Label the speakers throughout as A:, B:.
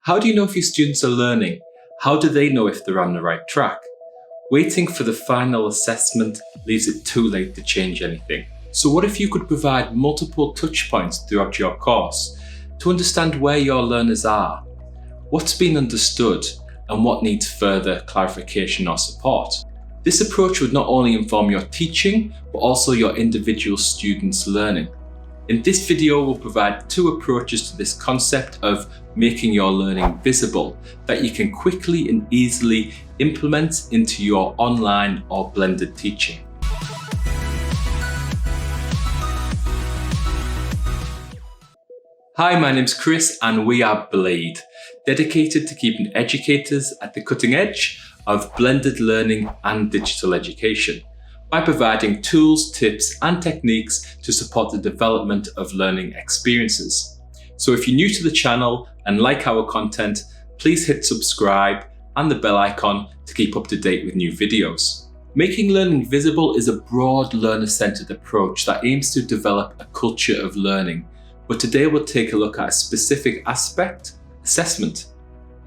A: How do you know if your students are learning? How do they know if they're on the right track? Waiting for the final assessment leaves it too late to change anything. So what if you could provide multiple touch points throughout your course to understand where your learners are, what's been understood, and what needs further clarification or support? This approach would not only inform your teaching, but also your individual students' learning. In this video, we'll provide two approaches to this concept of making your learning visible that you can quickly and easily implement into your online or blended teaching. Hi, my name's Chris and we are Blade, dedicated to keeping educators at the cutting edge of blended learning and digital education, by providing tools, tips, and techniques to support the development of learning experiences. So if you're new to the channel and like our content, please hit subscribe and the bell icon to keep up to date with new videos. Making learning visible is a broad learner-centered approach that aims to develop a culture of learning. But today we'll take a look at a specific aspect, assessment.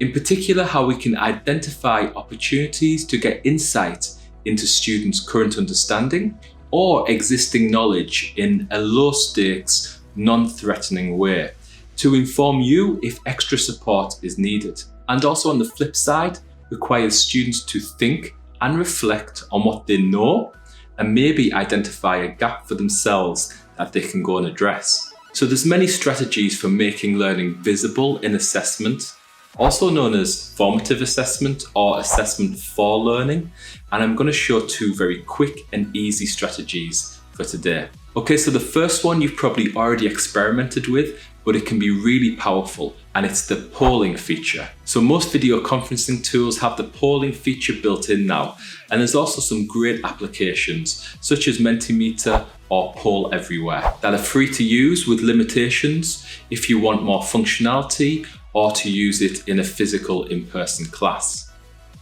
A: In particular, how we can identify opportunities to get insight into students' current understanding or existing knowledge in a low-stakes, non-threatening way to inform you if extra support is needed. And also on the flip side, requires students to think and reflect on what they know and maybe identify a gap for themselves that they can go and address. So there's many strategies for making learning visible in assessment, also known as formative assessment or assessment for learning. And I'm going to show two very quick and easy strategies for today. Okay, so the first one you've probably already experimented with, but it can be really powerful, and it's the polling feature. So most video conferencing tools have the polling feature built in now, and there's also some great applications such as Mentimeter or Poll Everywhere that are free to use with limitations if you want more functionality or to use it in a physical in-person class.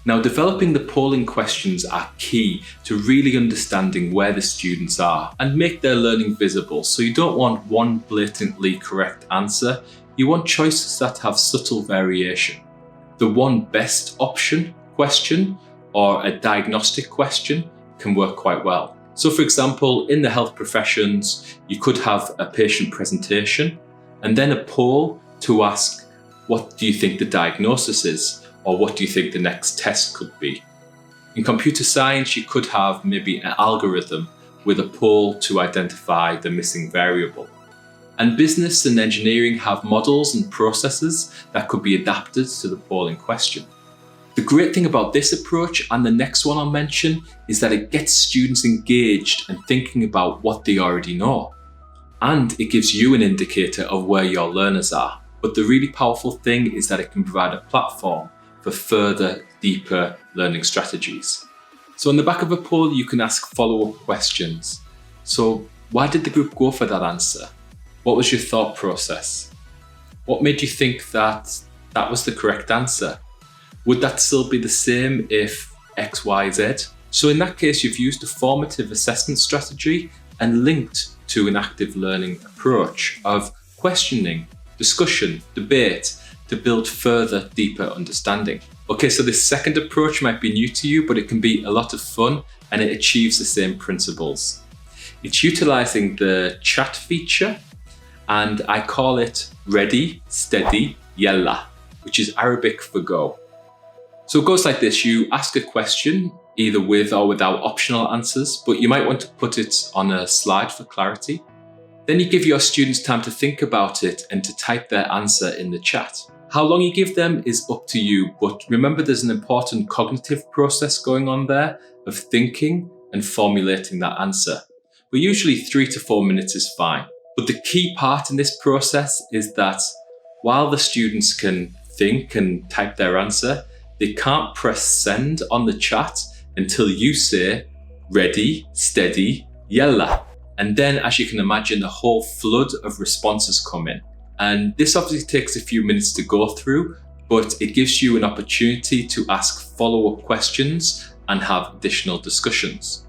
A: Now, developing the polling questions are key to really understanding where the students are and make their learning visible. So you don't want one blatantly correct answer, you want choices that have subtle variation. The one best option question or a diagnostic question can work quite well. So for example, in the health professions, you could have a patient presentation and then a poll to ask, what do you think the diagnosis is? Or what do you think the next test could be? In computer science, you could have maybe an algorithm with a poll to identify the missing variable. And business and engineering have models and processes that could be adapted to the polling question. The great thing about this approach and the next one I'll mention is that it gets students engaged and thinking about what they already know. And it gives you an indicator of where your learners are. But the really powerful thing is that it can provide a platform for further, deeper learning strategies. So on the back of a poll, you can ask follow-up questions. So why did the group go for that answer? What was your thought process? What made you think that that was the correct answer? Would that still be the same if X, Y, Z? So in that case, you've used a formative assessment strategy and linked to an active learning approach of questioning, discussion, debate, to build further, deeper understanding. Okay, so this second approach might be new to you, but it can be a lot of fun and it achieves the same principles. It's utilizing the chat feature, and I call it ready, steady, yalla, which is Arabic for go. So it goes like this: you ask a question, either with or without optional answers, but you might want to put it on a slide for clarity. Then you give your students time to think about it and to type their answer in the chat. How long you give them is up to you, but remember there's an important cognitive process going on there of thinking and formulating that answer. But usually 3 to 4 minutes is fine. But the key part in this process is that while the students can think and type their answer, they can't press send on the chat until you say ready, steady, yalla. And then, as you can imagine, a whole flood of responses come in. And this obviously takes a few minutes to go through, but it gives you an opportunity to ask follow-up questions and have additional discussions.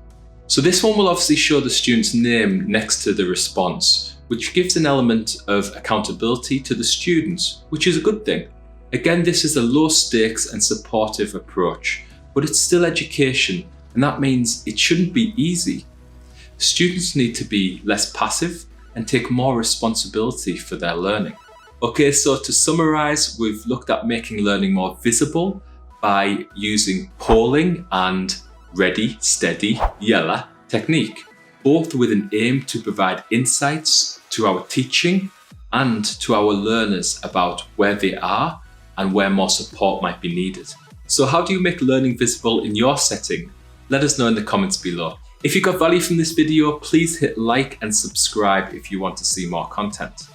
A: So this one will obviously show the student's name next to the response, which gives an element of accountability to the students, which is a good thing. Again, this is a low stakes and supportive approach, but it's still education, and that means it shouldn't be easy. Students need to be less passive and take more responsibility for their learning. Okay, so to summarize, we've looked at making learning more visible by using polling and ready, steady, yella technique, both with an aim to provide insights to our teaching and to our learners about where they are and where more support might be needed. So how do you make learning visible in your setting? Let us know in the comments below. If you got value from this video, please hit like and subscribe if you want to see more content.